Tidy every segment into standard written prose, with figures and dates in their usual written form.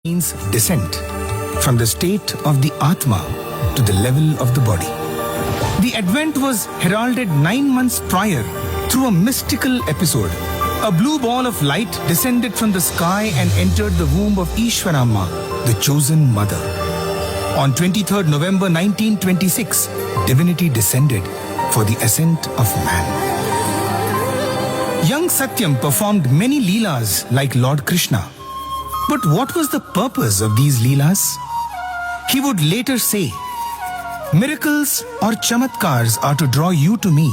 means descent from the state of the Atma to the level of the body. The advent was heralded 9 months prior through a mystical episode. A blue ball of light descended from the sky and entered the womb of Ishwaramma, the chosen mother. On 23rd November 1926, divinity descended for the ascent of man. Young Satyam performed many leelas like Lord Krishna. But what was the purpose of these leelas? He would later say, miracles or chamatkars are to draw you to me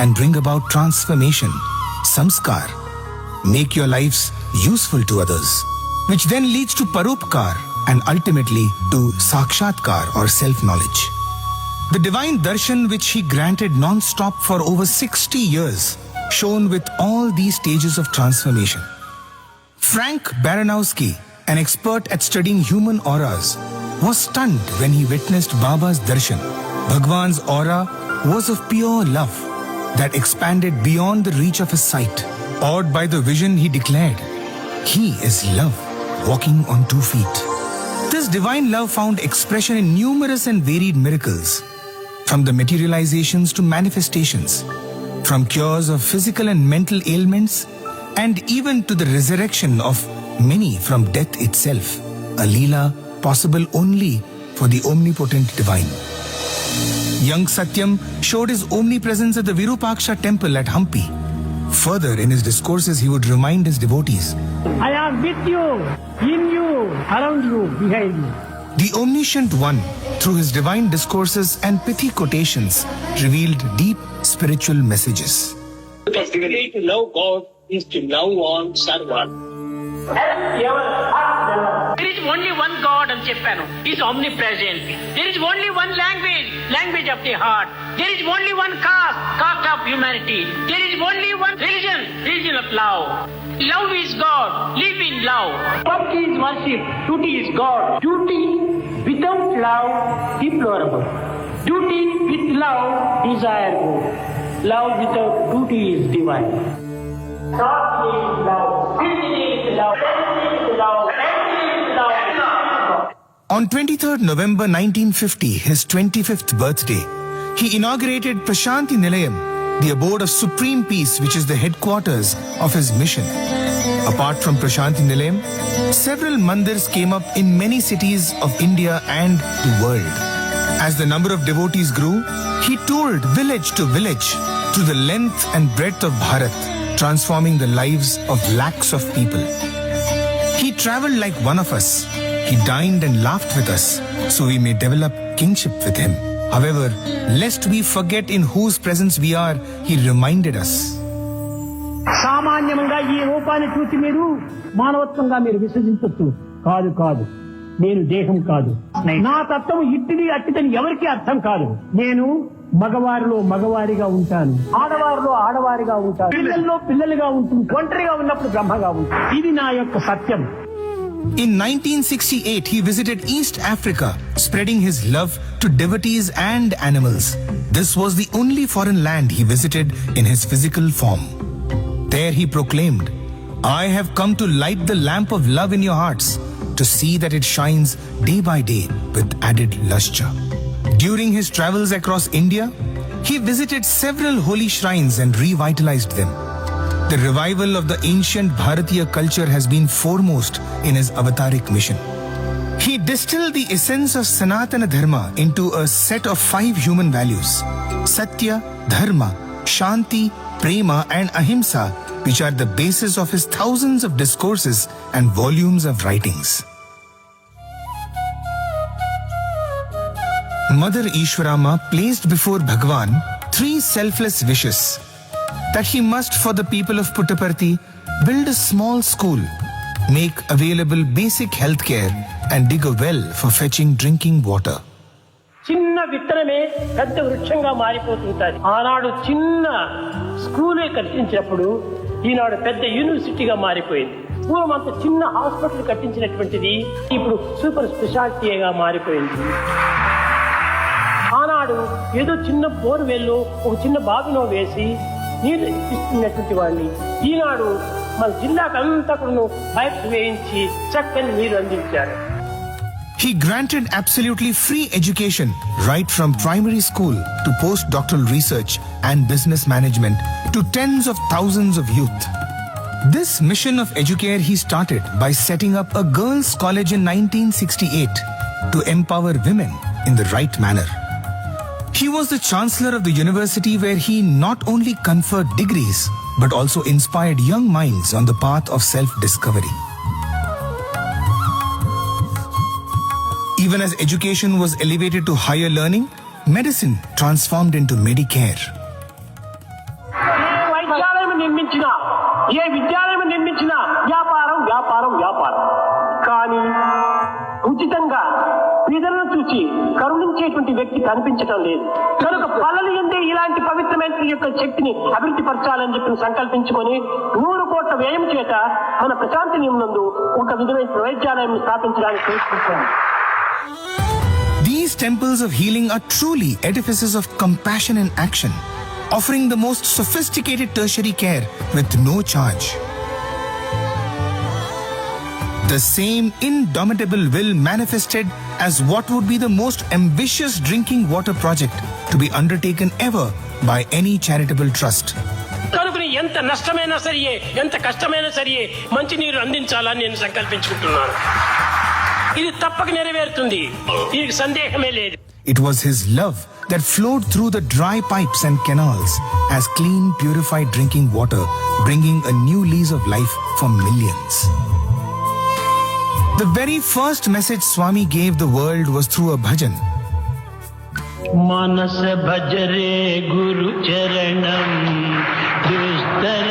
and bring about transformation, samskar, make your lives useful to others, which then leads to paropkar and ultimately to sakshatkar or self-knowledge. The divine darshan which he granted non-stop for over 60 years shone with all these stages of transformation. Frank Baranowski, an expert at studying human auras, was stunned when he witnessed Baba's darshan. Bhagwan's aura was of pure love that expanded beyond the reach of his sight. Awed by the vision, he declared, "He is love, walking on 2 feet." This divine love found expression in numerous and varied miracles, from the materializations to manifestations, from cures of physical and mental ailments, and even to the resurrection of many from death itself, a leela possible only for the omnipotent divine. Young Satyam showed his omnipresence at the Virupaksha temple at Hampi. Further, in his discourses, he would remind his devotees, I am with you, in you, around you, behind you. The Omniscient One, through his divine discourses and pithy quotations, revealed deep spiritual messages. Basically, to love God is to love all servant. There is only one God అని చెప్పాను. He is omnipresent. There is only one language of the heart. There is only one caste of humanity. There is only one religion of love. Love is God. Live in love. Bhakti is worship. Duty is God. Duty without love, deplorable. Duty with love, desirable. Love without duty is divine. God is love. Divinity is love. Everything is love. Everything is love. On 23rd November 1950, his 25th birthday, he inaugurated Prashanti Nilayam, the abode of supreme peace, which is the headquarters of his mission. Apart from Prashanti Nilayam, several mandirs came up in many cities of India and the world. As the number of devotees grew, he toured village to village through the length and breadth of Bharat, transforming the lives of lakhs of people. He traveled like one of us. He dined and laughed with us, so we may develop kinship with him. However, lest we forget in whose presence we are, he reminded us. సామాన్యంగా ఈ రూపాన్ని చూసి మీరు మానవత్వంగా మీరు విసర్జించవచ్చు. కాదు నేను దేహం కాదు, నా తత్వం ఇట్టిది అట్టిదని ఎవరికీ అర్థం కాదు. నేను మగవారిలో మగవారిగా ఉంటాను, ఆడవారిలో ఆడవారిగా ఉంటాను, పిల్లల్లో పిల్లలుగా ఉంటుంది, ఒంటరిగా ఉన్నప్పుడు బ్రహ్మగా ఉంటాను. ఇది నా యొక్క సత్యం. In 1968, he visited East Africa, spreading his love to devotees and animals. This was the only foreign land he visited in his physical form. There he proclaimed, "I have come to light the lamp of love in your hearts, to see that it shines day by day with added lustre." During his travels across India, he visited several holy shrines and revitalized them. The revival of the ancient Bharatiya culture has been foremost in his avataric mission. He distilled the essence of Sanatana Dharma into a set of 5 human values: Satya, Dharma, Shanti, Prema and Ahimsa, which are the basis of his thousands of discourses and volumes of writings. Mother Ishwaramma placed before Bhagwan 3 selfless wishes: that he must, for the people of Puttaparthi, build a small school, make available basic health care, and dig a well for fetching drinking water. చిన్న విత్తనమే పెద్ద వృక్షంగా మారిపోతుంటారు. ఆనాడు చిన్న స్కూలే కట్టించినప్పుడు ఈనాడు పెద్ద యూనివర్సిటీగా మారిపోయింది. పూర్వం అంత చిన్న హాస్పిటల్ కట్టించినటువంటిది ఇప్పుడు సూపర్ స్పెషాలిటీగా మారిపోయింది. ఆనాడు ఏదో చిన్న బోర్వెల్లో ఒక చిన్న బావిలో వేసి నీరు ఇస్తున్నటువంటి వాడిని ఈనాడు మన జిల్లాకు అంతా కూడా పైప్స్ వేయించి చక్కని నీరు అందించారు. He granted absolutely free education right from primary school to postdoctoral research and business management to tens of thousands of youth. This mission of Educare he started by setting up a girls' college in 1968 to empower women in the right manner. He was the chancellor of the university where he not only conferred degrees but also inspired young minds on the path of self-discovery. Even as education was elevated to higher learning, medicine transformed into Medicare. ఏ వైద్యాలయం నిర్మించినా, ఏ విద్యాలయం నిర్మించినా వ్యాపారం వ్యాపారం వ్యాపారం. కానీ ఉచితంగా పేదలను చూసి కరుణించేటువంటి వ్యక్తి కనిపించడం లేదు. కనుక పల్లెలు ఎందే ఇలాంటి పవిత్రమైన యొక్క శక్తిని అభివృద్ధి పరచాలని చెప్పి సంకల్పించుకొని 100 కోట్ల వ్యయం చేత మన ప్రశాంతి నియమనందు ఒక విధమైన వైద్యాలయం స్థాపించడానికి ప్రయత్నిస్తాం. These temples of healing are truly edifices of compassion and action, offering the most sophisticated tertiary care with no charge. The same indomitable will manifested as what would be the most ambitious drinking water project to be undertaken ever by any charitable trust. కనుకని ఎంత నష్టమైనా సరియే, ఎంత కష్టమైనా సరియే మంచినీరు అందించాలని నేను సంకల్పించుకుంటున్నాను. ఇది తప్పక నెరవేరుతుంది, దీనికి సందేహమే లేదు. It was his love that flowed through the dry pipes and canals as clean, purified drinking water, bringing a new lease of life for millions. The very first message Swami gave the world was through a bhajan. మనస భజరే గురు చరణం దుస్తర